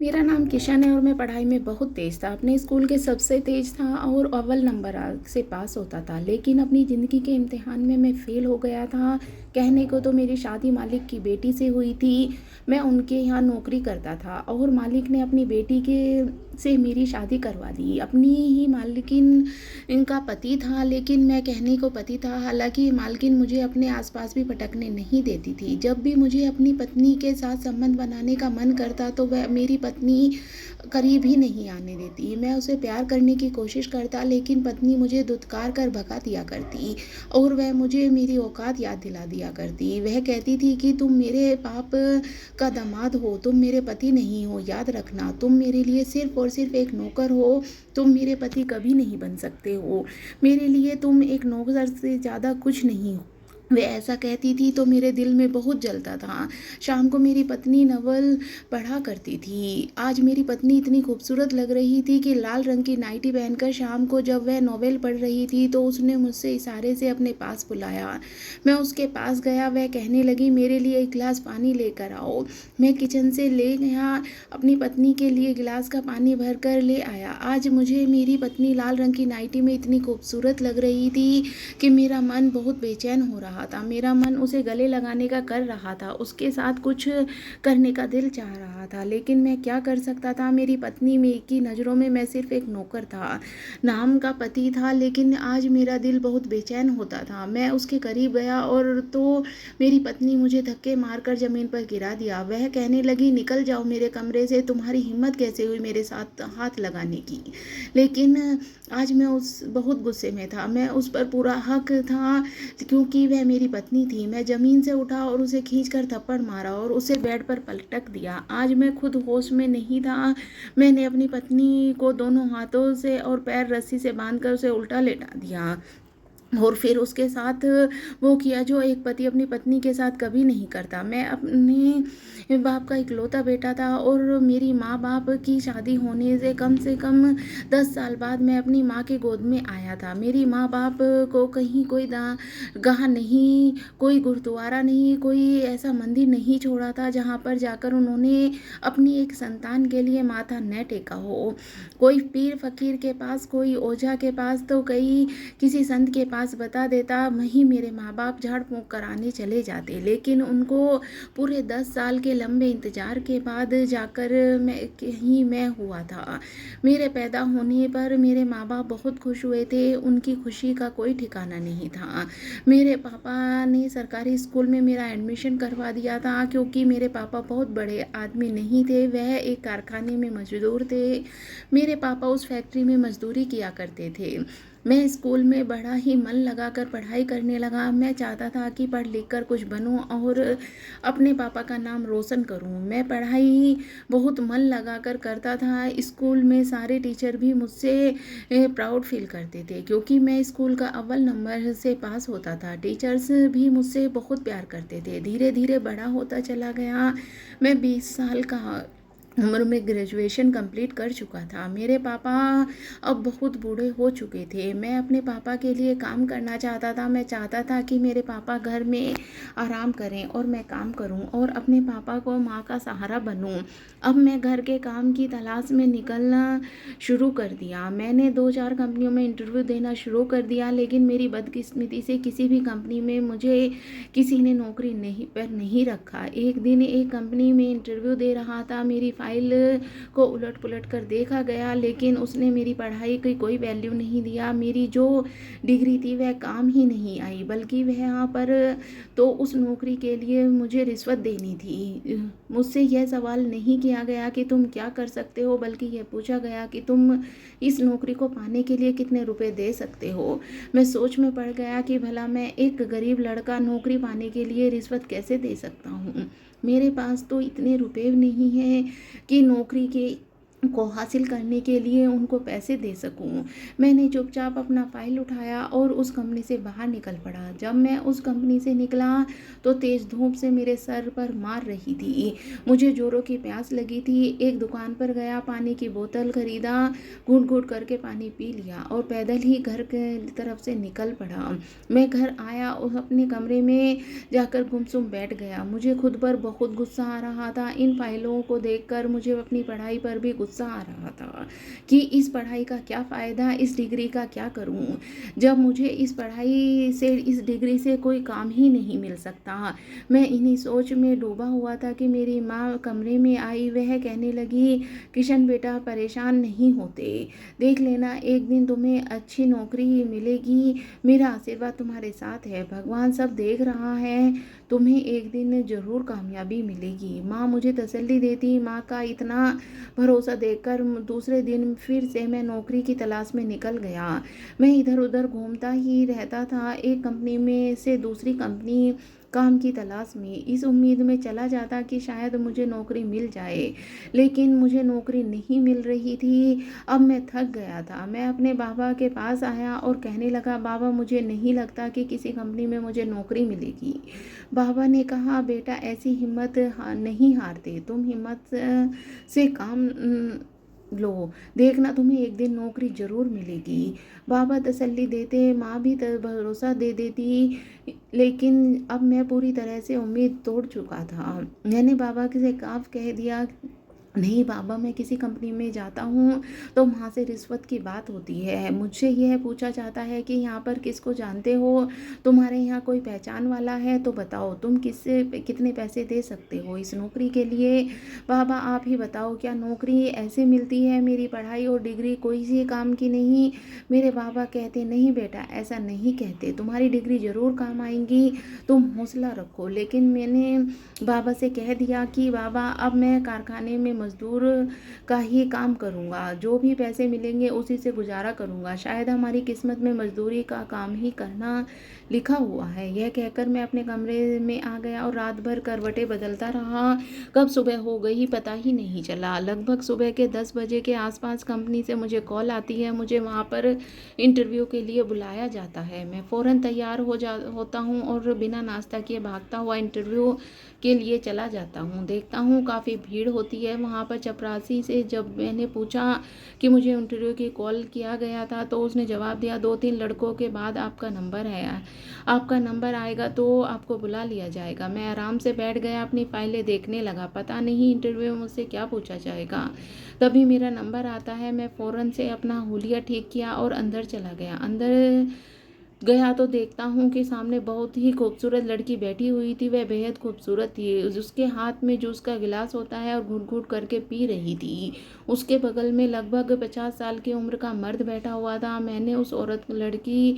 मेरा नाम किशन है और मैं पढ़ाई में बहुत तेज़ था। अपने स्कूल के सबसे तेज़ था और अव्वल नंबर से पास होता था। लेकिन अपनी ज़िंदगी के इम्तिहान में मैं फ़ेल हो गया था। कहने को तो मेरी शादी मालिक की बेटी से हुई थी। मैं उनके यहाँ नौकरी करता था और मालिक ने अपनी बेटी के से मेरी शादी करवा दी। अपनी ही मालकिन इनका पति था, लेकिन मैं कहने को पति था। हालाँकि मालकिन मुझे अपने आस-पास भी पटकने नहीं देती थी। जब भी मुझे अपनी पत्नी के साथ संबंध बनाने का मन करता तो वह मेरी पत्नी करीब ही नहीं आने देती। मैं उसे प्यार करने की कोशिश करता, लेकिन पत्नी मुझे धुतकार कर भगा दिया करती और वह मुझे मेरी औकात याद दिला दिया करती। वह कहती थी कि तुम मेरे बाप का दामाद हो, तुम मेरे पति नहीं हो। याद रखना, तुम मेरे लिए सिर्फ़ और सिर्फ़ एक नौकर हो, तुम मेरे पति कभी नहीं बन सकते हो। मेरे लिए तुम एक नौकर से ज़्यादा कुछ नहीं हो। वह ऐसा कहती थी तो मेरे दिल में बहुत जलता था। शाम को मेरी पत्नी नवल पढ़ा करती थी। आज मेरी पत्नी इतनी खूबसूरत लग रही थी कि लाल रंग की नाइटी पहनकर शाम को जब वह नोवेल पढ़ रही थी तो उसने मुझसे इशारे से अपने पास बुलाया। मैं उसके पास गया। वह कहने लगी, मेरे लिए एक गिलास पानी लेकर आओ। मैं किचन से ले गया, अपनी पत्नी के लिए गिलास का पानी भर कर ले आया। आज मुझे मेरी पत्नी लाल रंग की नाइटी में इतनी खूबसूरत लग रही थी कि मेरा मन बहुत बेचैन हो रहा था। मेरा मन उसे गले लगाने का कर रहा था, उसके साथ कुछ करने का दिल चाह रहा था, लेकिन मैं क्या कर सकता था। मेरी पत्नी में की नज़रों में मैं सिर्फ एक नौकर था, नाम का पति था। लेकिन आज मेरा दिल बहुत बेचैन होता था। मैं उसके करीब गया और तो मेरी पत्नी मुझे धक्के मारकर ज़मीन पर गिरा दिया। वह कहने लगी, निकल जाओ मेरे कमरे से, तुम्हारी हिम्मत कैसे हुई मेरे साथ हाथ लगाने की। लेकिन आज मैं उस बहुत गुस्से में था। मैं उस पर पूरा हक था क्योंकि वह मेरी पत्नी थी। मैं ज़मीन से उठा और उसे खींचकर थप्पड़ मारा और उसे बेड पर पटक दिया। आज मैं खुद होश में नहीं था। मैंने अपनी पत्नी को दोनों हाथों से और पैर रस्सी से बांधकर उसे उल्टा लेटा दिया और फिर उसके साथ वो किया जो एक पति अपनी पत्नी के साथ कभी नहीं करता। मैं अपने बाप का इकलौता बेटा था और मेरी माँ बाप की शादी होने से कम 10 साल बाद मैं अपनी माँ के गोद में आया था। मेरी माँ बाप को कहीं कोई गाह नहीं, कोई गुरुद्वारा नहीं, कोई ऐसा मंदिर नहीं छोड़ा था जहाँ पर जाकर उन्होंने अपनी एक संतान के लिए माथा न टेका हो। कोई पीर फकीर के पास, कोई ओझा के पास, तो कई किसी संत के पास बता देता, वहीं मेरे माँ बाप झाड़ फूँक कराने चले जाते। लेकिन उनको पूरे 10 साल के लंबे इंतजार के बाद जाकर मैं हुआ था। मेरे पैदा होने पर मेरे माँ बाप बहुत खुश हुए थे। उनकी खुशी का कोई ठिकाना नहीं था। मेरे पापा ने सरकारी स्कूल में मेरा एडमिशन करवा दिया था क्योंकि मेरे पापा बहुत बड़े आदमी नहीं थे, वह एक कारखाने में मजदूर थे। मेरे पापा उस फैक्ट्री में मजदूरी किया करते थे। मैं स्कूल में बड़ा ही मन लगाकर पढ़ाई करने लगा। मैं चाहता था कि पढ़ लिख कर कुछ बनूं और अपने पापा का नाम रोशन करूं। मैं पढ़ाई बहुत मन लगाकर करता था। स्कूल में सारे टीचर भी मुझसे प्राउड फील करते थे क्योंकि मैं स्कूल का अव्वल नंबर से पास होता था। टीचर्स भी मुझसे बहुत प्यार करते थे। धीरे धीरे बड़ा होता चला गया। मैं 20 साल का उम्र में ग्रेजुएशन कंप्लीट कर चुका था। मेरे पापा अब बहुत बूढ़े हो चुके थे। मैं अपने पापा के लिए काम करना चाहता था। मैं चाहता था कि मेरे पापा घर में आराम करें और मैं काम करूं और अपने पापा को माँ का सहारा बनूं। अब मैं घर के काम की तलाश में निकलना शुरू कर दिया। मैंने 2-4 कंपनियों में इंटरव्यू देना शुरू कर दिया, लेकिन मेरी बदकिस्मती से किसी भी कंपनी में मुझे किसी ने नौकरी नहीं रखा। एक दिन एक कंपनी में इंटरव्यू दे रहा था। मेरी फाइल को उलट पुलट कर देखा गया, लेकिन उसने मेरी पढ़ाई की कोई वैल्यू नहीं दिया। मेरी जो डिग्री थी वह काम ही नहीं आई, बल्कि वह यहाँ पर तो उस नौकरी के लिए मुझे रिश्वत देनी थी। मुझसे यह सवाल नहीं किया गया कि तुम क्या कर सकते हो, बल्कि यह पूछा गया कि तुम इस नौकरी को पाने के लिए कितने रुपए दे सकते हो। मैं सोच में पड़ गया कि भला मैं एक गरीब लड़का नौकरी पाने के लिए रिश्वत कैसे दे सकता हूँ। मेरे पास तो इतने रुपए नहीं हैं कि नौकरी के को हासिल करने के लिए उनको पैसे दे सकूं। मैंने चुपचाप अपना फ़ाइल उठाया और उस कंपनी से बाहर निकल पड़ा। जब मैं उस कंपनी से निकला तो तेज़ धूप से मेरे सर पर मार रही थी। मुझे ज़ोरों की प्यास लगी थी। एक दुकान पर गया, पानी की बोतल खरीदा, घूँट-घूँट करके पानी पी लिया और पैदल ही घर के तरफ से निकल पड़ा। मैं घर आया और अपने कमरे में जाकर गुमसुम बैठ गया। मुझे खुद पर बहुत गुस्सा आ रहा था। इन फाइलों को देखकर मुझे अपनी पढ़ाई पर भी गुस्सा आ रहा था कि इस पढ़ाई का क्या फ़ायदा, इस डिग्री का क्या करूं, जब मुझे इस पढ़ाई से, इस डिग्री से कोई काम ही नहीं मिल सकता। मैं इन्हीं सोच में डूबा हुआ था कि मेरी माँ कमरे में आई। वह कहने लगी, किशन बेटा, परेशान नहीं होते, देख लेना एक दिन तुम्हें अच्छी नौकरी मिलेगी। मेरा आशीर्वाद तुम्हारे साथ है, भगवान सब देख रहा है, तुम्हें एक दिन ज़रूर कामयाबी मिलेगी। माँ मुझे तसल्ली देती। माँ का इतना भरोसा देखकर दूसरे दिन फिर से मैं नौकरी की तलाश में निकल गया। मैं इधर उधर घूमता ही रहता था, एक कंपनी में से दूसरी कंपनी, काम की तलाश में, इस उम्मीद में चला जाता कि शायद मुझे नौकरी मिल जाए। लेकिन मुझे नौकरी नहीं मिल रही थी। अब मैं थक गया था। मैं अपने बाबा के पास आया और कहने लगा, बाबा मुझे नहीं लगता कि किसी कंपनी में मुझे नौकरी मिलेगी। बाबा ने कहा, बेटा ऐसी हिम्मत नहीं हारते, तुम हिम्मत से काम लो, देखना तुम्हें एक दिन नौकरी ज़रूर मिलेगी। बाबा तसल्ली देते, माँ भी भरोसा दे देती, लेकिन अब मैं पूरी तरह से उम्मीद तोड़ चुका था। मैंने बाबा से साफ कह दिया, नहीं बाबा, मैं किसी कंपनी में जाता हूँ तो वहाँ से रिश्वत की बात होती है। मुझसे यह पूछा जाता है कि यहाँ पर किसको जानते हो, तुम्हारे यहाँ कोई पहचान वाला है तो बताओ, तुम किससे कितने पैसे दे सकते हो इस नौकरी के लिए। बाबा आप ही बताओ, क्या नौकरी ऐसे मिलती है? मेरी पढ़ाई और डिग्री कोई सी काम की नहीं। मेरे बाबा कहते, नहीं बेटा, ऐसा नहीं कहते, तुम्हारी डिग्री ज़रूर काम आएंगी, तुम हौसला रखो। लेकिन मैंने बाबा से कह दिया कि बाबा अब मैं कारखाने में मज़दूर का ही काम करूँगा, जो भी पैसे मिलेंगे उसी से गुजारा करूँगा, शायद हमारी किस्मत में मज़दूरी का काम ही करना लिखा हुआ है। यह कहकर मैं अपने कमरे में आ गया और रात भर करवटें बदलता रहा। कब सुबह हो गई पता ही नहीं चला। लगभग सुबह के 10 बजे के आसपास कंपनी से मुझे कॉल आती है, मुझे वहाँ पर इंटरव्यू के लिए बुलाया जाता है। मैं फ़ौरन तैयार होता हूँ और बिना नाश्ता किए भागता हुआ इंटरव्यू के लिए चला जाता हूँ। देखता हूँ काफ़ी भीड़ होती है वहाँ पर। चपरासी से जब मैंने पूछा कि मुझे इंटरव्यू की कॉल किया गया था तो उसने जवाब दिया, 2-3 लड़कों के बाद आपका नंबर है, आपका नंबर आएगा तो आपको बुला लिया जाएगा। मैं आराम से बैठ गया, अपनी फाइलें देखने लगा। पता नहीं इंटरव्यू में मुझसे क्या पूछा जाएगा। तभी मेरा नंबर आता है। मैं फ़ौरन से अपना हुलिया ठीक किया और अंदर चला गया। अंदर गया तो देखता हूँ कि सामने बहुत ही खूबसूरत लड़की बैठी हुई थी। वह बेहद खूबसूरत थी। उसके हाथ में जूस का गिलास होता है और घूट-घूट करके पी रही थी। उसके बगल में लगभग 50 साल की उम्र का मर्द बैठा हुआ था। मैंने उस औरत लड़की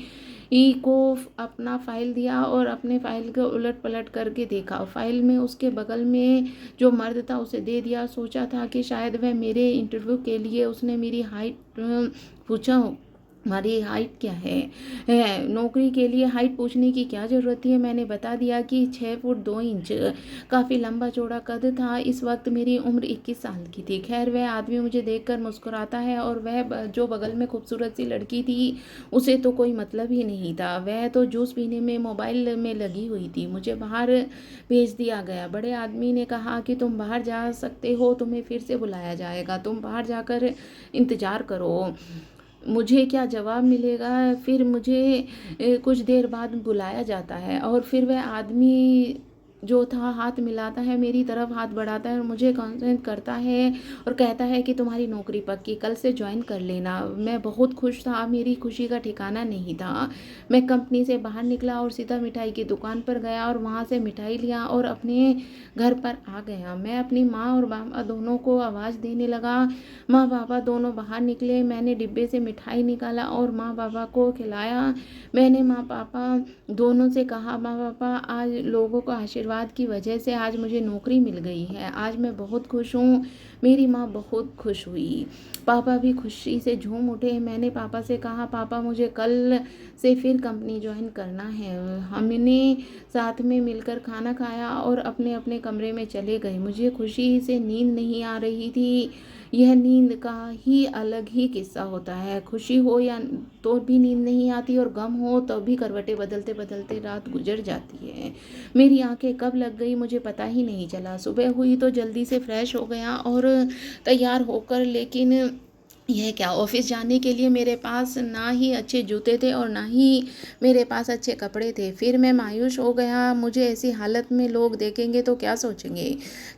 को अपना फ़ाइल दिया और अपने फ़ाइल को उलट-पलट करके देखा। फ़ाइल में उसके बगल में जो मर्द था उसे दे दिया। सोचा था कि शायद वह मेरे इंटरव्यू के लिए, उसने मेरी हाइट पूछा हो, हमारी हाइट क्या है, नौकरी के लिए हाइट पूछने की क्या ज़रूरत थी। मैंने बता दिया कि 6 फुट 2 इंच, काफ़ी लंबा चौड़ा कद था। इस वक्त मेरी उम्र 21 साल की थी। खैर वह आदमी मुझे देखकर मुस्कुराता है और वह जो बगल में खूबसूरत सी लड़की थी उसे तो कोई मतलब ही नहीं था। वह तो जूस पीने में मोबाइल में लगी हुई थी। मुझे बाहर भेज दिया गया। बड़े आदमी ने कहा कि तुम बाहर जा सकते हो, तुम्हें फिर से बुलाया जाएगा, तुम बाहर जाकर इंतज़ार करो, मुझे क्या जवाब मिलेगा। फिर मुझे कुछ देर बाद बुलाया जाता है और फिर वह आदमी जो था हाथ मिलाता है, मेरी तरफ हाथ बढ़ाता है और मुझे कॉन्फ्रेंस करता है और कहता है कि तुम्हारी नौकरी पक्की, कल से ज्वाइन कर लेना। मैं बहुत खुश था, मेरी खुशी का ठिकाना नहीं था। मैं कंपनी से बाहर निकला और सीधा मिठाई की दुकान पर गया और वहाँ से मिठाई लिया और अपने घर पर आ गया। मैं अपनी माँ और बाबा दोनों को आवाज़ देने लगा। माँ बाबा दोनों बाहर निकले। मैंने डिब्बे से मिठाई निकाला और माँ बाबा को खिलाया। मैंने माँ पापा दोनों से कहा, माँ पापा आज लोगों को आशीर्वाद की वजह से आज मुझे नौकरी मिल गई है, आज मैं बहुत खुश हूँ। मेरी माँ बहुत खुश हुई, पापा भी खुशी से झूम उठे। मैंने पापा से कहा, पापा मुझे कल से फिर कंपनी ज्वाइन करना है। हमने साथ में मिलकर खाना खाया और अपने अपने कमरे में चले गए। मुझे खुशी से नींद नहीं आ रही थी। यह नींद का ही अलग ही किस्सा होता है। खुशी हो या तो भी नींद नहीं आती और गम हो तो भी करवटें बदलते-बदलते रात गुज़र जाती है। मेरी आँखें कब लग गई मुझे पता ही नहीं चला। सुबह हुई तो जल्दी से फ्रेश हो गया और तैयार होकर, लेकिन यह क्या, ऑफ़िस जाने के लिए मेरे पास ना ही अच्छे जूते थे और ना ही मेरे पास अच्छे कपड़े थे। फिर मैं मायूस हो गया, मुझे ऐसी हालत में लोग देखेंगे तो क्या सोचेंगे?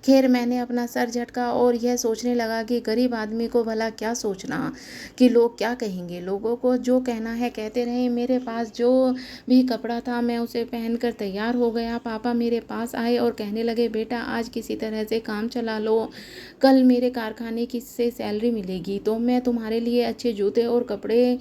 ख़ैर मैंने अपना सर झटका और यह सोचने लगा कि गरीब आदमी को भला क्या सोचना कि लोग क्या कहेंगे? लोगों को जो कहना है कहते रहें। मेरे पास जो भी कपड़ा था मैं उसे पहनकर तैयार हो गया। पापा मेरे पास आए और कहने लगे, बेटा आज किसी तरह से काम चला लो, कल मेरे कारखाने की से सैलरी मिलेगी तो मैं तुम्हारे लिए अच्छे जूते और कपड़े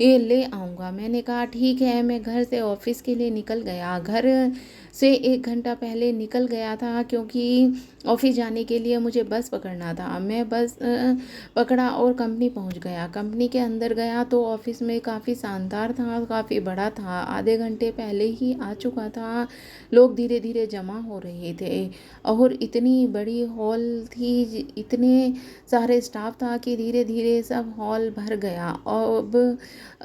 ये ले आऊँगा। मैंने कहा ठीक है। मैं घर से ऑफ़िस के लिए निकल गया। घर से 1 घंटा पहले निकल गया था क्योंकि ऑफ़िस जाने के लिए मुझे बस पकड़ना था। मैं बस पकड़ा और कंपनी पहुँच गया। कंपनी के अंदर गया तो ऑफ़िस में काफ़ी शानदार था, काफ़ी बड़ा था। आधे घंटे पहले ही आ चुका था। लोग धीरे-धीरे जमा हो रहे थे और इतनी बड़ी हॉल थी, इतने सारे स्टाफ था कि धीरे-धीरे सब हॉल भर गया। अब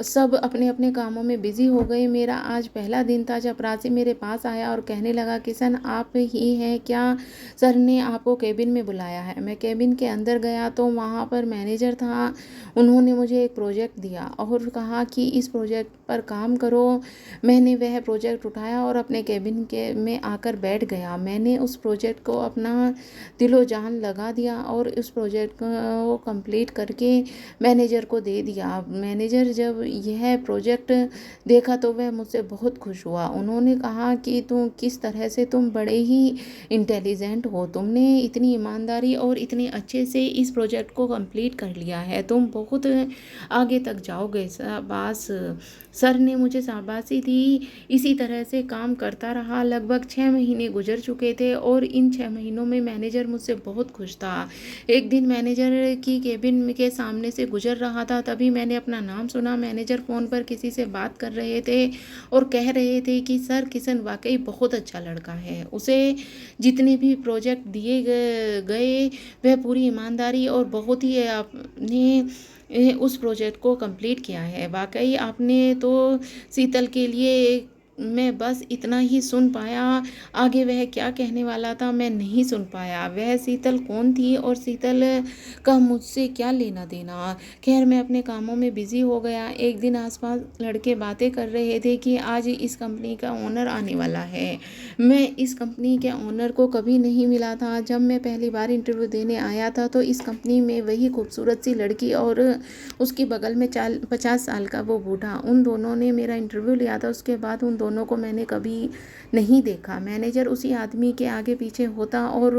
सब अपने-अपने कामों में बिज़ी हो गए। मेरा आज पहला दिन था। चपरासी मेरे पास आया और कहने लगा, किशन आप ही हैं क्या? सर ने आपको केबिन में बुलाया है। मैं केबिन के अंदर गया तो वहाँ पर मैनेजर था। उन्होंने मुझे एक प्रोजेक्ट दिया और कहा कि इस प्रोजेक्ट पर काम करो। मैंने वह प्रोजेक्ट उठाया और अपने केबिन के में आकर बैठ गया। मैंने उस प्रोजेक्ट को अपना दिलो जान लगा दिया और उस प्रोजेक्ट को कंप्लीट करके मैनेजर को दे दिया। मैनेजर जब यह प्रोजेक्ट देखा तो वह मुझसे बहुत खुश हुआ। उन्होंने कहा कि तुम बड़े ही इंटेलिजेंट हो। तुमने इतनी ईमानदारी और इतने अच्छे से इस प्रोजेक्ट को कंप्लीट कर लिया है। तुम बहुत आगे तक जाओगे। शाबाश। सर ने मुझे शाबाशी दी। इसी तरह से काम करता रहा। लगभग 6 महीने गुजर चुके थे और इन 6 महीनों में मैनेजर मुझसे बहुत खुश था। एक दिन मैनेजर की केबिन के सामने से गुजर रहा था, तभी मैंने अपना नाम सुना। मैनेजर फ़ोन पर किसी से बात कर रहे थे और कह रहे थे कि सर किशन वाकई बहुत अच्छा लड़का है। उसे जितने भी प्रोजेक्ट दिए गए वह पूरी ईमानदारी और बहुत ही आपने उस प्रोजेक्ट को कंप्लीट किया है। वाकई आपने तो शीतल के लिए मैं बस इतना ही सुन पाया। आगे वह क्या कहने वाला था मैं नहीं सुन पाया। वह शीतल कौन थी और शीतल का मुझसे क्या लेना देना। खैर मैं अपने कामों में बिज़ी हो गया। एक दिन आसपास लड़के बातें कर रहे थे कि आज इस कंपनी का ओनर आने वाला है। मैं इस कंपनी के ओनर को कभी नहीं मिला था। जब मैं पहली बार इंटरव्यू देने आया था तो इस कंपनी में वही खूबसूरत सी लड़की और उसके बगल में 50 साल का वो बूढ़ा, उन दोनों ने मेरा इंटरव्यू लिया था। उसके बाद उन दोनों को मैंने कभी नहीं देखा। मैनेजर उसी आदमी के आगे पीछे होता और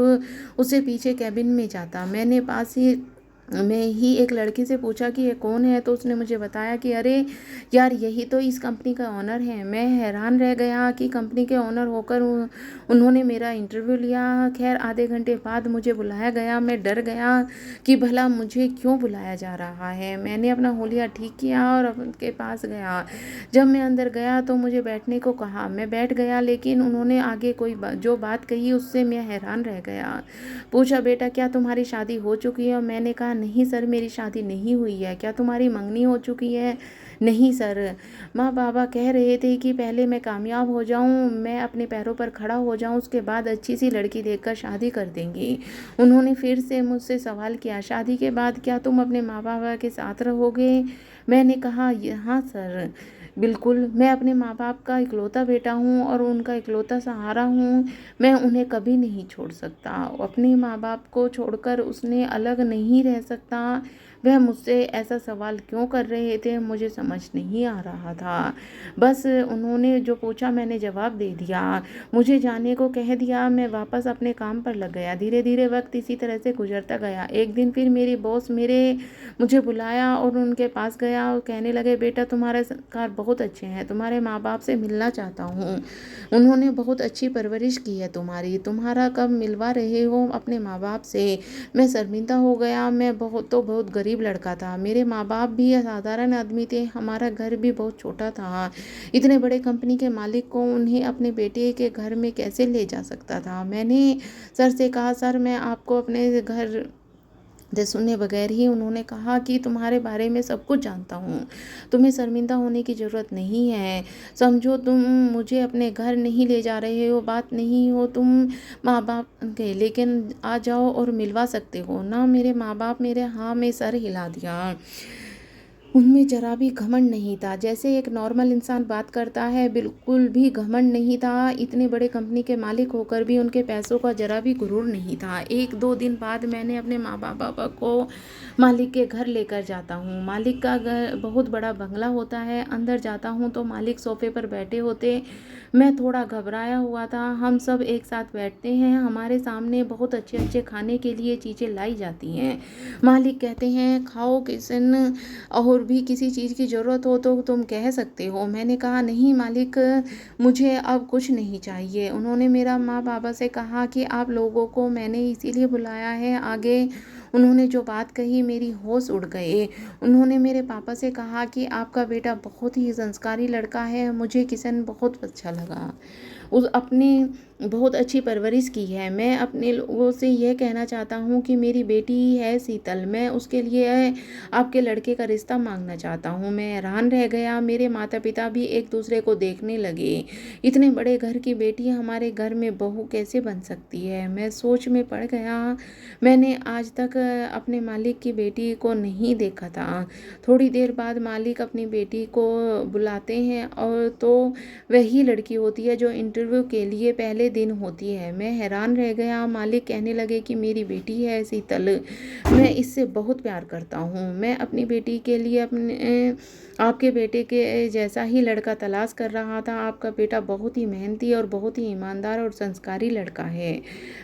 उसे पीछे कैबिन में जाता। मैंने पास ही मैं ही एक लड़की से पूछा कि ये कौन है, तो उसने मुझे बताया कि अरे यार यही तो इस कंपनी का ओनर है। मैं हैरान रह गया कि कंपनी के ओनर होकर उन्होंने मेरा इंटरव्यू लिया। खैर आधे घंटे बाद मुझे बुलाया गया। मैं डर गया कि भला मुझे क्यों बुलाया जा रहा है। मैंने अपना होलिया ठीक किया और उनके पास गया। जब मैं अंदर गया तो मुझे बैठने को कहा। मैं बैठ गया, लेकिन उन्होंने आगे जो बात कही उससे मैं हैरान रह गया। पूछा, बेटा क्या तुम्हारी शादी हो चुकी है? मैंने कहा नहीं सर मेरी शादी नहीं हुई है। क्या तुम्हारी मंगनी हो चुकी है? नहीं सर। माँ बाबा कह रहे थे कि पहले मैं कामयाब हो जाऊँ, मैं अपने पैरों पर खड़ा हो जाऊँ, उसके बाद अच्छी सी लड़की देखकर शादी कर देंगी। उन्होंने फिर से मुझसे सवाल किया, शादी के बाद क्या तुम अपने माँ बाबा के साथ रहोगे? मैंने कहा हाँ सर बिल्कुल। मैं अपने माँ बाप का इकलौता बेटा हूँ और उनका इकलौता सहारा हूँ। मैं उन्हें कभी नहीं छोड़ सकता। अपने माँ बाप को छोड़कर उसने अलग नहीं रह सकता। वह मुझसे ऐसा सवाल क्यों कर रहे थे मुझे समझ नहीं आ रहा था। बस उन्होंने जो पूछा मैंने जवाब दे दिया। मुझे जाने को कह दिया। मैं वापस अपने काम पर लग गया। धीरे धीरे वक्त इसी तरह से गुजरता गया। एक दिन फिर मेरी बॉस मुझे बुलाया और उनके पास गया और कहने लगे, बेटा तुम्हारे संस्कार बहुत अच्छे हैं, तुम्हारे माँ बाप से मिलना चाहता हूँ। उन्होंने बहुत अच्छी परवरिश की है तुम्हारा कब मिलवा रहे हो अपने माँ बाप से? मैं शर्मिंदा हो गया। मैं बहुत गरीब लड़का था। मेरे माँ बाप भी साधारण आदमी थे। हमारा घर भी बहुत छोटा था। इतने बड़े कंपनी के मालिक को उन्हें अपने बेटे के घर में कैसे ले जा सकता था? मैंने सर से कहा, सर मैं आपको अपने घर सुने बगैर ही उन्होंने कहा कि तुम्हारे बारे में सब कुछ जानता हूँ, तुम्हें शर्मिंदा होने की ज़रूरत नहीं है। समझो तुम मुझे अपने घर नहीं ले जा रहे हो, बात नहीं हो तुम माँ-बाप के, लेकिन आ जाओ और मिलवा सकते हो ना। मेरे माँ-बाप मेरे हाँ में सर हिला दिया। उनमें ज़रा भी घमंड नहीं था, जैसे एक नॉर्मल इंसान बात करता है, बिल्कुल भी घमंड नहीं था। इतने बड़े कंपनी के मालिक होकर भी उनके पैसों का ज़रा भी गुरूर नहीं था। 1-2 दिन बाद मैंने अपने माँ-बाप को मालिक के घर लेकर जाता हूँ। मालिक का घर बहुत बड़ा बंगला होता है। अंदर जाता हूँ तो मालिक सोफ़े पर बैठे होते। मैं थोड़ा घबराया हुआ था। हम सब एक साथ बैठते हैं। हमारे सामने बहुत अच्छे-अच्छे खाने के लिए चीज़ें लाई जाती हैं। मालिक कहते हैं, "खाओ किशन, और भी किसी चीज़ की ज़रूरत हो तो तुम कह सकते हो।" मैंने कहा, "नहीं मालिक, मुझे अब कुछ नहीं चाहिए।" उन्होंने मेरा माँ-बाबा से कहा कि आप लोगों को मैंने इसीलिए बुलाया है। आगे उन्होंने जो बात कही मेरी होश उड़ गए। उन्होंने मेरे पापा से कहा कि आपका बेटा बहुत ही संस्कारी लड़का है। मुझे किशन बहुत अच्छा लगा। उस अपनी बहुत अच्छी परवरिश की है। मैं अपने लोगों से यह कहना चाहता हूँ कि मेरी बेटी है शीतल, मैं उसके लिए आपके लड़के का रिश्ता मांगना चाहता हूँ। मैं हैरान रह गया। मेरे माता-पिता भी एक दूसरे को देखने लगे। इतने बड़े घर की बेटी हमारे घर में बहू कैसे बन सकती है? मैं सोच में पड़ गया। मैंने आज तक अपने मालिक की बेटी को नहीं देखा था। थोड़ी देर बाद मालिक अपनी बेटी को बुलाते हैं और तो वही लड़की होती है जो इंटरव्यू के लिए पहले दिन होती है। मैं हैरान रह गया। मालिक कहने लगे कि मेरी बेटी है शीतल, मैं इससे बहुत प्यार करता हूँ। मैं अपनी बेटी के लिए आपके बेटे के जैसा ही लड़का तलाश कर रहा था। आपका बेटा बहुत ही मेहनती और बहुत ही ईमानदार और संस्कारी लड़का है।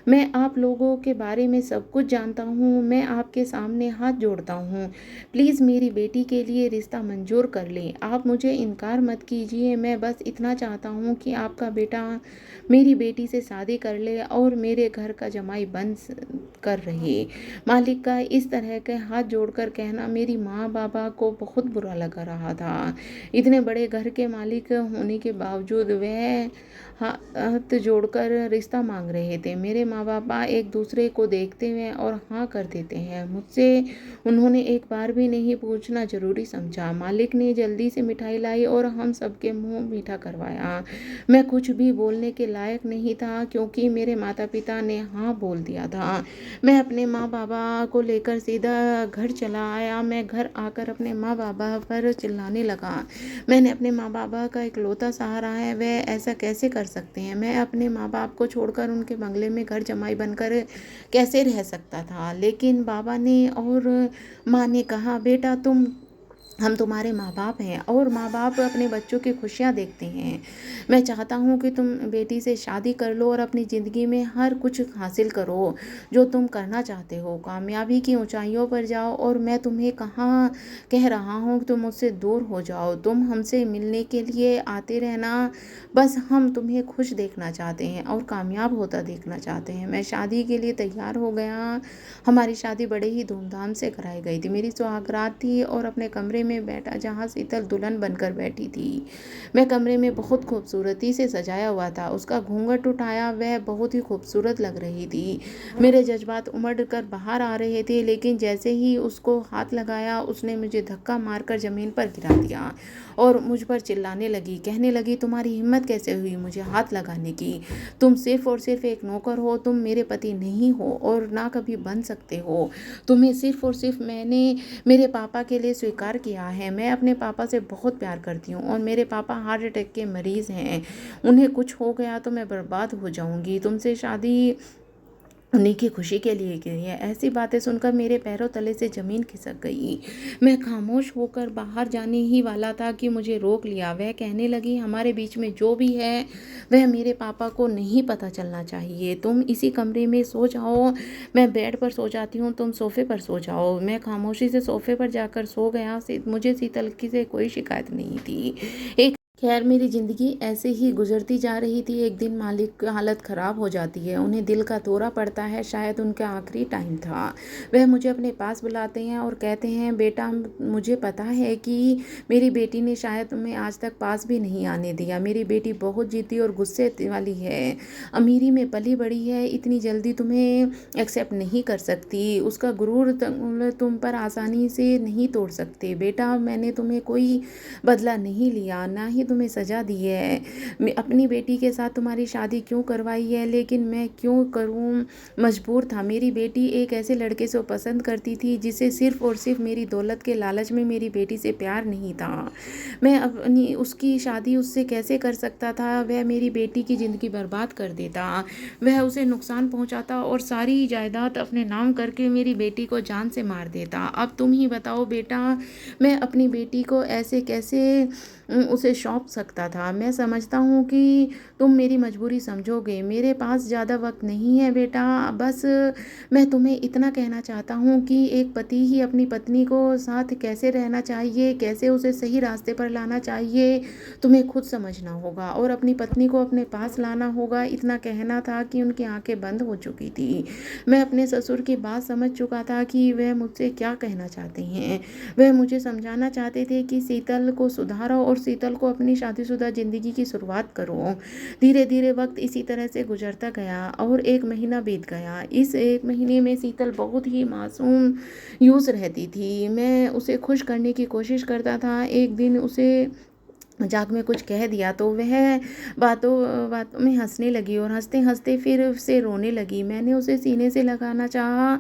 मैं आप लोगों के बारे में सब कुछ जानता हूँ। मैं आपके सामने हाथ जोड़ता हूँ। प्लीज़ मेरी बेटी के लिए रिश्ता मंजूर कर लें। आप मुझे इनकार मत कीजिए। मैं बस इतना चाहता हूँ कि आपका बेटा मेरी बेटी से शादी कर ले और मेरे घर का जमाई कर रहे। मालिक का इस तरह के हाथ जोड़कर कहना मेरी माँ बाबा को बहुत बुरा लगा रहा था। इतने बड़े घर के मालिक होने के बावजूद वह हाथ जोड़कर रिश्ता मांग रहे थे। मेरे माँ बाबा एक दूसरे को देखते हैं और हाँ कर देते हैं। मुझसे उन्होंने एक बार भी नहीं पूछना जरूरी समझा। मालिक ने जल्दी से मिठाई लाई और हम सबके मुंह मीठा करवाया। मैं कुछ भी बोलने के लायक नहीं था क्योंकि मेरे माता पिता ने हाँ बोल दिया था। मैं अपने माँ बाबा को लेकर सीधा घर चला आया। मैं घर आकर अपने माँ बाबा पर चिल्लाने लगा। मैंने अपने माँ बाबा का इकलौता सहारा है, वह ऐसा कैसे कर सकते हैं? मैं अपने माँ बाप को छोड़कर उनके बंगले में घर जमाई बनकर कैसे रह सकता था? लेकिन बाबा ने और माँ ने कहा, बेटा हम तुम्हारे माँ बाप हैं और माँ बाप अपने बच्चों की खुशियाँ देखते हैं। मैं चाहता हूँ कि तुम बेटी से शादी कर लो और अपनी ज़िंदगी में हर कुछ हासिल करो जो तुम करना चाहते हो। कामयाबी की ऊंचाइयों पर जाओ और मैं तुम्हें कहाँ कह रहा हूँ कि तुम मुझसे दूर हो जाओ। तुम हमसे मिलने के लिए आते रहना। बस हम तुम्हें खुश देखना चाहते हैं और कामयाब होता देखना चाहते हैं। मैं शादी के लिए तैयार हो गया। हमारी शादी बड़े ही धूमधाम से कराई गई थी। मेरी सुहागरात थी और अपने कमरे में बैठा जहाँ शीतल दुल्हन बनकर बैठी थी। मैं कमरे में बहुत खूबसूरती से सजाया हुआ था। उसका घूंघट उठाया, वह बहुत ही खूबसूरत लग रही थी। मेरे जज्बात उमड़ कर बाहर आ रहे थे, लेकिन जैसे ही उसको हाथ लगाया उसने मुझे धक्का मारकर ज़मीन पर गिरा दिया और मुझ पर चिल्लाने लगी, कहने लगी, तुम्हारी हिम्मत कैसे हुई मुझे हाथ लगाने की? तुम सिर्फ और सिर्फ एक नौकर हो, तुम मेरे पति नहीं हो और ना कभी बन सकते हो। तुम्हें सिर्फ और सिर्फ मैंने मेरे पापा के लिए स्वीकार किया है। मैं अपने पापा से बहुत प्यार करती हूँ और मेरे पापा हार्ट अटैक के मरीज़ हैं। उन्हें कुछ हो गया तो मैं बर्बाद हो जाऊँगी। तुमसे शादी उन्हीं की खुशी के लिए की है। ऐसी बातें सुनकर मेरे पैरों तले से ज़मीन खिसक गई। मैं खामोश होकर बाहर जाने ही वाला था कि मुझे रोक लिया। वह कहने लगी, हमारे बीच में जो भी है वह मेरे पापा को नहीं पता चलना चाहिए। तुम इसी कमरे में सो जाओ। मैं बेड पर सो जाती हूँ, तुम सोफ़े पर सो जाओ। मैं खामोशी से सोफ़े पर जाकर सो गया। मुझे शीतल की से कोई शिकायत नहीं थी। एक खैर मेरी ज़िंदगी ऐसे ही गुज़रती जा रही थी। एक दिन मालिक की हालत ख़राब हो जाती है, उन्हें दिल का दौरा पड़ता है, शायद उनका आखिरी टाइम था। वह मुझे अपने पास बुलाते हैं और कहते हैं, बेटा मुझे पता है कि मेरी बेटी ने शायद तुम्हें आज तक पास भी नहीं आने दिया। मेरी बेटी बहुत ज़िद्दी और गुस्से वाली है, अमीरी में पली बड़ी है, इतनी जल्दी तुम्हें एक्सेप्ट नहीं कर सकती। उसका गुरूर तुम पर आसानी से नहीं तोड़ सकते। बेटा मैंने तुम्हें कोई बदला नहीं लिया, ना ही तुम्हें सज़ा दी है। मैं अपनी बेटी के साथ तुम्हारी शादी क्यों करवाई है, लेकिन मैं क्यों करूं, मजबूर था। मेरी बेटी एक ऐसे लड़के से पसंद करती थी जिसे सिर्फ और सिर्फ मेरी दौलत के लालच में मेरी बेटी से प्यार नहीं था। मैं अपनी उसकी शादी उससे कैसे कर सकता था। वह मेरी बेटी की ज़िंदगी बर्बाद कर देता, वह उसे नुकसान पहुंचाता और सारी जायदाद अपने नाम करके मेरी बेटी को जान से मार देता। अब तुम ही बताओ बेटा, मैं अपनी बेटी को ऐसे कैसे उसे सौंप सकता था। मैं समझता हूँ कि तुम मेरी मजबूरी समझोगे। मेरे पास ज़्यादा वक्त नहीं है बेटा, बस मैं तुम्हें इतना कहना चाहता हूँ कि एक पति ही अपनी पत्नी को साथ कैसे रहना चाहिए, कैसे उसे सही रास्ते पर लाना चाहिए, तुम्हें खुद समझना होगा और अपनी पत्नी को अपने पास लाना होगा। इतना कहना था कि उनकी आंखें बंद हो चुकी थी। मैं अपने ससुर की बात समझ चुका था कि वह मुझसे क्या कहना चाहते हैं। वह मुझे समझाना चाहते थे कि शीतल को सुधारो और शीतल को अपनी शादीशुदा ज़िंदगी की शुरुआत करो। धीरे धीरे वक्त इसी तरह से गुजरता गया और एक महीना बीत गया। इस एक महीने में शीतल बहुत ही मासूम यूं रहती थी। मैं उसे खुश करने की कोशिश करता था। एक दिन उसे मजाक में कुछ कह दिया तो वह बातों बातों में हंसने लगी और हंसते हंसते फिर से रोने लगी। मैंने उसे सीने से लगाना चाहा।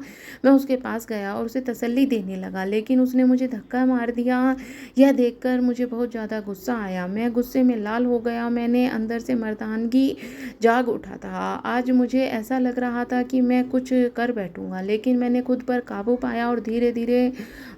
मैं उसके पास गया और उसे तसल्ली देने लगा, लेकिन उसने मुझे धक्का मार दिया। यह देखकर मुझे बहुत ज़्यादा गुस्सा आया। मैं गुस्से में लाल हो गया। मैंने अंदर से मर्दानगी जाग उठा था। आज मुझे ऐसा लग रहा था कि मैं कुछ कर बैठूंगा, लेकिन मैंने खुद पर काबू पाया और धीरे धीरे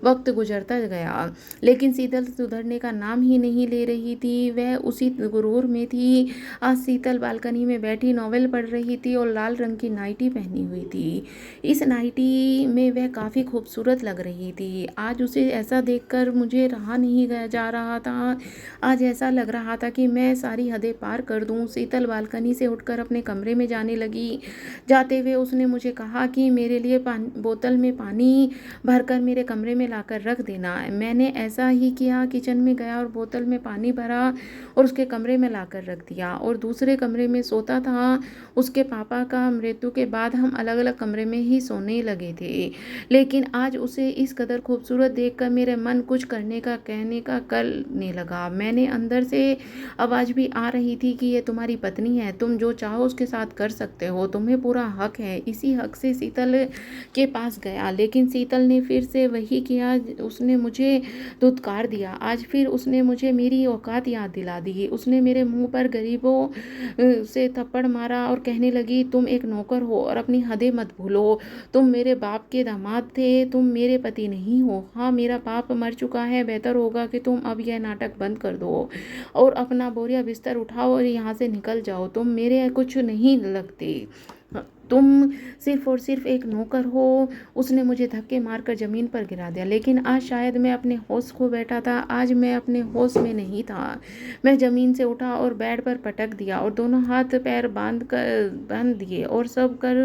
वक्त गुजरता गया। लेकिन शीतल सुधरने का नाम ही नहीं ले रही थी। वह उसी गुरूर में थी। आज शीतल बालकनी में बैठी नॉवेल पढ़ रही थी और लाल रंग की नाइटी पहनी हुई थी। इस नाइटी में वह काफ़ी खूबसूरत लग रही थी। आज उसे ऐसा देखकर मुझे रहा नहीं गया जा रहा था। आज ऐसा लग रहा था कि मैं सारी हदें पार कर दूं। शीतल बालकनी से उठकर अपने कमरे में जाने लगी। जाते हुए उसने मुझे कहा कि मेरे लिए बोतल में पानी भरकर मेरे कमरे में लाकर रख देना। मैंने ऐसा ही किया। किचन में गया और बोतल में पानी भरा और उसके कमरे में लाकर रख दिया और दूसरे कमरे में सोता था। उसके पापा का मृत्यु के बाद हम अलग अलग कमरे में ही सोने लगे थे, लेकिन आज उसे इस कदर खूबसूरत देखकर मेरे मन कुछ करने का कहने का करने लगा। मैंने अंदर से आवाज़ भी आ रही थी कि ये तुम्हारी पत्नी है, तुम जो चाहो उसके साथ कर सकते हो, तुम्हें पूरा हक है। इसी हक से शीतल के पास गया, लेकिन शीतल ने फिर से वही किया। उसने मुझे धुतकार दिया। आज फिर उसने मुझे मेरी औकात याद दिला दी। उसने मेरे मुंह पर गरीबों से थप्पड़ मारा और कहने लगी, तुम एक नौकर हो और अपनी हदें मत भूलो। तुम मेरे बाप के दामाद थे, तुम मेरे पति नहीं हो। हाँ, मेरा बाप मर चुका है। बेहतर होगा कि तुम अब यह नाटक बंद कर दो और अपना बोरिया बिस्तर उठाओ और यहाँ से निकल जाओ। तुम मेरे कुछ नहीं लगते, तुम सिर्फ और सिर्फ एक नौकर हो। उसने मुझे धक्के मारकर ज़मीन पर गिरा दिया, लेकिन आज शायद मैं अपने होश खो बैठा था। आज मैं अपने होश में नहीं था। मैं ज़मीन से उठा और बेड पर पटक दिया और दोनों हाथ पैर बांध दिए और सब कर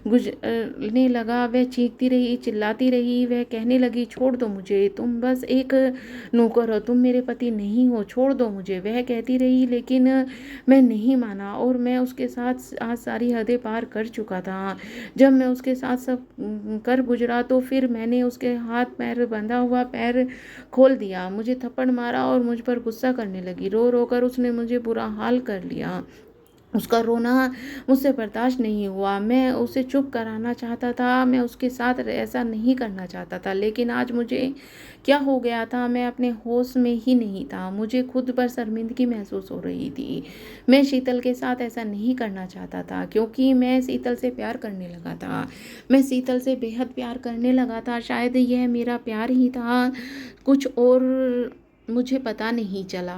गुजरने लगा। वह चीखती रही, चिल्लाती रही। वह कहने लगी, छोड़ दो मुझे, तुम बस एक नौकर हो, तुम मेरे पति नहीं हो, छोड़ दो मुझे। वह कहती रही, लेकिन मैं नहीं माना और मैं उसके साथ आज सारी हदें पार कर चुका था। जब मैं उसके साथ सब कर गुजरा तो फिर मैंने उसके हाथ पैर बंधा हुआ पैर खोल दिया, मुझे थप्पड़ मारा और मुझ पर गुस्सा करने लगी। रो रो कर उसने मुझे बुरा हाल कर लिया। उसका रोना मुझसे बर्दाश्त नहीं हुआ। मैं उसे चुप कराना चाहता था, मैं उसके साथ ऐसा नहीं करना चाहता था, लेकिन आज मुझे क्या हो गया था, मैं अपने होश में ही नहीं था। मुझे खुद पर शर्मिंदगी महसूस हो रही थी। मैं शीतल के साथ ऐसा नहीं करना चाहता था, क्योंकि मैं शीतल से प्यार करने लगा था। मैं शीतल से बेहद प्यार करने लगा था। शायद यह मेरा प्यार ही था, कुछ और मुझे पता नहीं चला।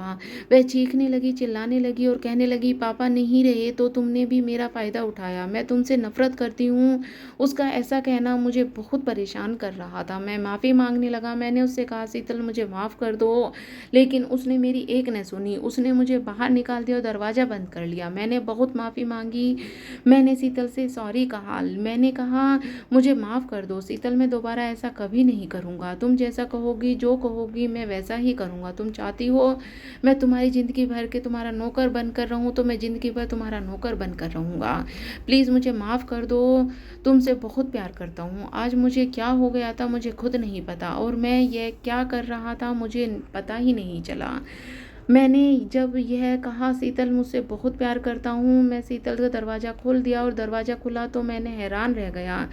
वह चीखने लगी, चिल्लाने लगी और कहने लगी, पापा नहीं रहे तो तुमने भी मेरा फ़ायदा उठाया, मैं तुमसे नफ़रत करती हूँ। उसका ऐसा कहना मुझे बहुत परेशान कर रहा था। मैं माफ़ी माँगने लगा, मैंने उससे कहा, शीतल मुझे माफ़ कर दो, लेकिन उसने मेरी एक न सुनी। उसने मुझे बाहर निकाल दिया और दरवाज़ा बंद कर लिया। मैंने बहुत माफ़ी माँगी, मैंने शीतल से सॉरी कहा, मैंने कहा मुझे माफ़ कर दो शीतल, मैं दोबारा ऐसा कभी नहीं करूँगा। तुम जैसा कहोगी, जो कहोगी मैं वैसा ही करूँगा। तुम चाहती हो मैं तुम्हारी ज़िंदगी भर के तुम्हारा नौकर बनकर रहूँ तो मैं ज़िंदगी भर तुम्हारा नौकर बनकर रहूँगा। प्लीज़ मुझे माफ़ कर दो, तुमसे बहुत प्यार करता हूँ। आज मुझे क्या हो गया था मुझे खुद नहीं पता, और मैं यह क्या कर रहा था मुझे पता ही नहीं चला। मैंने जब यह कहा शीतल मुझसे बहुत प्यार करता हूँ, मैं शीतल का दरवाज़ा खोल दिया और दरवाज़ा खुला तो मैंने हैरान रह गया।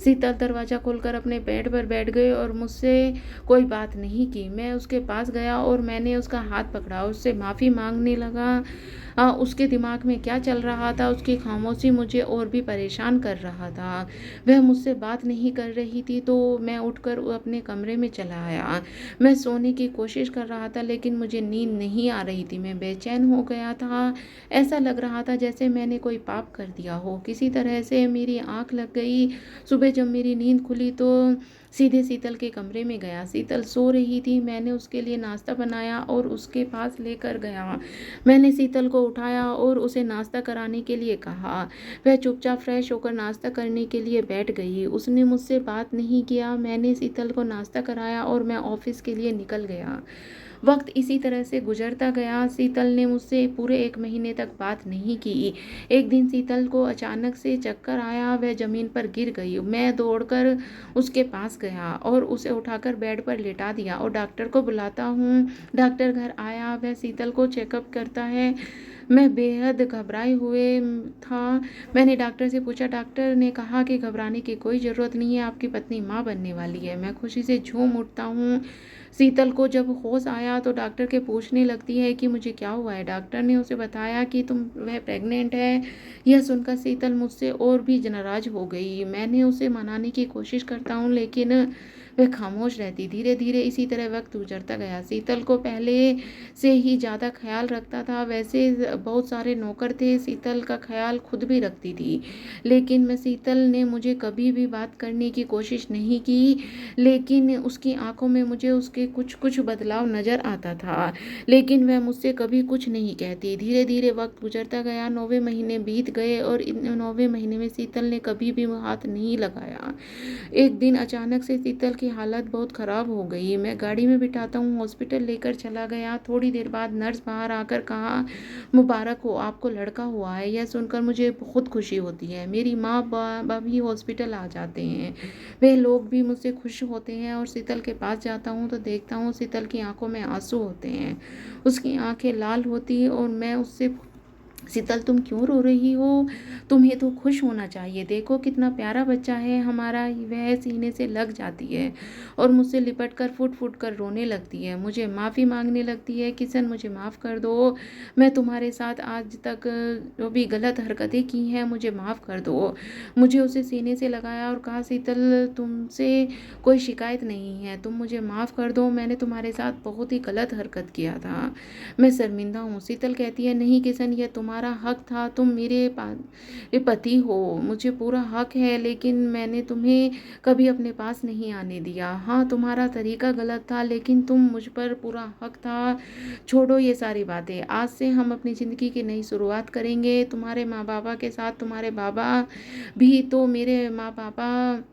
शीतल दरवाज़ा खोलकर अपने बेड पर बैठ गई और मुझसे कोई बात नहीं की। मैं उसके पास गया और मैंने उसका हाथ पकड़ा, उससे माफ़ी माँगने लगा। उसके दिमाग में क्या चल रहा था, उसकी खामोशी मुझे और भी परेशान कर रहा था। वह मुझसे बात नहीं कर रही थी तो मैं उठकर अपने कमरे में चला आया। मैं सोने की कोशिश कर रहा था लेकिन मुझे नींद नहीं आ रही थी। मैं बेचैन हो गया था। ऐसा लग रहा था जैसे मैंने कोई पाप कर दिया हो। किसी तरह से मेरी आँख लग गई। सुबह जब मेरी नींद खुली तो सीधे शीतल के कमरे में गया। शीतल सो रही थी। मैंने उसके लिए नाश्ता बनाया और उसके पास लेकर गया। मैंने शीतल को उठाया और उसे नाश्ता कराने के लिए कहा। वह चुपचाप फ्रेश होकर नाश्ता करने के लिए बैठ गई। उसने मुझसे बात नहीं किया। मैंने शीतल को नाश्ता कराया और मैं ऑफिस के लिए निकल गया। वक्त इसी तरह से गुजरता गया। शीतल ने मुझसे पूरे 1 महीने तक बात नहीं की। एक दिन शीतल को अचानक से चक्कर आया, वह ज़मीन पर गिर गई। मैं दौड़कर उसके पास गया और उसे उठाकर बेड पर लेटा दिया और डॉक्टर को बुलाता हूँ। डॉक्टर घर आया, वह शीतल को चेकअप करता है। मैं बेहद घबराए हुए था। मैंने डॉक्टर से पूछा, डॉक्टर ने कहा कि घबराने की कोई ज़रूरत नहीं है, आपकी पत्नी माँ बनने वाली है। मैं खुशी से झूम उठता हूँ। शीतल को जब होश आया तो डॉक्टर के पूछने लगती है कि मुझे क्या हुआ है। डॉक्टर ने उसे बताया कि वह प्रेग्नेंट है। यह सुनकर शीतल मुझसे और भी नाराज हो गई। मैंने उसे मनाने की कोशिश करता हूँ लेकिन वह खामोश रहती। धीरे धीरे इसी तरह वक्त गुजरता गया। शीतल को पहले से ही ज़्यादा ख्याल रखता था। वैसे बहुत सारे नौकर थे, शीतल का ख्याल खुद भी रखती थी, लेकिन मैं शीतल ने मुझे कभी भी बात करने की कोशिश नहीं की। लेकिन उसकी आंखों में मुझे उसके कुछ कुछ बदलाव नज़र आता था, लेकिन वह मुझसे कभी कुछ नहीं कहती। धीरे धीरे वक्त गुजरता गया। 9वें महीने बीत गए और इन 9वें महीने में शीतल ने कभी भी हाथ नहीं लगाया। एक दिन अचानक से शीतल की हालत बहुत ख़राब हो गई। मैं गाड़ी में बिठाता हूँ, हॉस्पिटल लेकर चला गया। थोड़ी देर बाद नर्स बाहर आकर कहा, मुबारक हो, आपको लड़का हुआ है। यह सुनकर मुझे बहुत खुशी होती है। मेरी माँ बाबा भी हॉस्पिटल आ जाते हैं। वे लोग भी मुझसे खुश होते हैं और शीतल के पास जाता हूँ तो देखता हूँ शीतल की आंखों में आंसू होते हैं। उसकी आंखें लाल होती और मैं उससे, शीतल तुम क्यों रो रही हो, तुम्हें तो खुश होना चाहिए, देखो कितना प्यारा बच्चा है हमारा। वह सीने से लग जाती है और मुझसे लिपट कर फुट फुट कर रोने लगती है। मुझे माफ़ी मांगने लगती है, किशन मुझे माफ़ कर दो, मैं तुम्हारे साथ आज तक जो भी गलत हरकतें की हैं मुझे माफ़ कर दो। मुझे उसे सीने से लगाया और कहा, शीतल तुमसे कोई शिकायत नहीं है, तुम मुझे माफ़ कर दो, मैंने तुम्हारे साथ बहुत ही गलत हरकत किया था, मैं शर्मिंदा हूँ। शीतल कहती है, नहीं किशन, यह तुम्हारा हक था, तुम मेरे पति हो, मुझे पूरा हक है, लेकिन मैंने तुम्हें कभी अपने पास नहीं आने दिया। हाँ, तुम्हारा तरीका गलत था लेकिन तुम मुझ पर पूरा हक था। छोड़ो ये सारी बातें, आज से हम अपनी ज़िंदगी की नई शुरुआत करेंगे तुम्हारे माँ बाबा के साथ। तुम्हारे बाबा भी तो मेरे माँ बाबा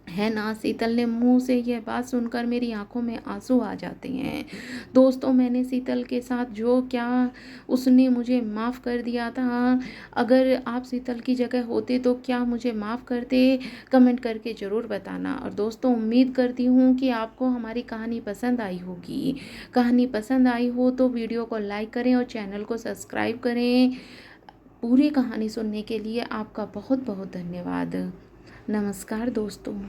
है ना। शीतल ने मुंह से यह बात सुनकर मेरी आंखों में आंसू आ जाते हैं। दोस्तों, मैंने शीतल के साथ जो क्या, उसने मुझे माफ़ कर दिया था। अगर आप शीतल की जगह होते तो क्या मुझे माफ़ करते? कमेंट करके ज़रूर बताना। और दोस्तों, उम्मीद करती हूँ कि आपको हमारी कहानी पसंद आई होगी। कहानी पसंद आई हो तो वीडियो को लाइक करें और चैनल को सब्सक्राइब करें। पूरी कहानी सुनने के लिए आपका बहुत बहुत धन्यवाद। नमस्कार दोस्तों।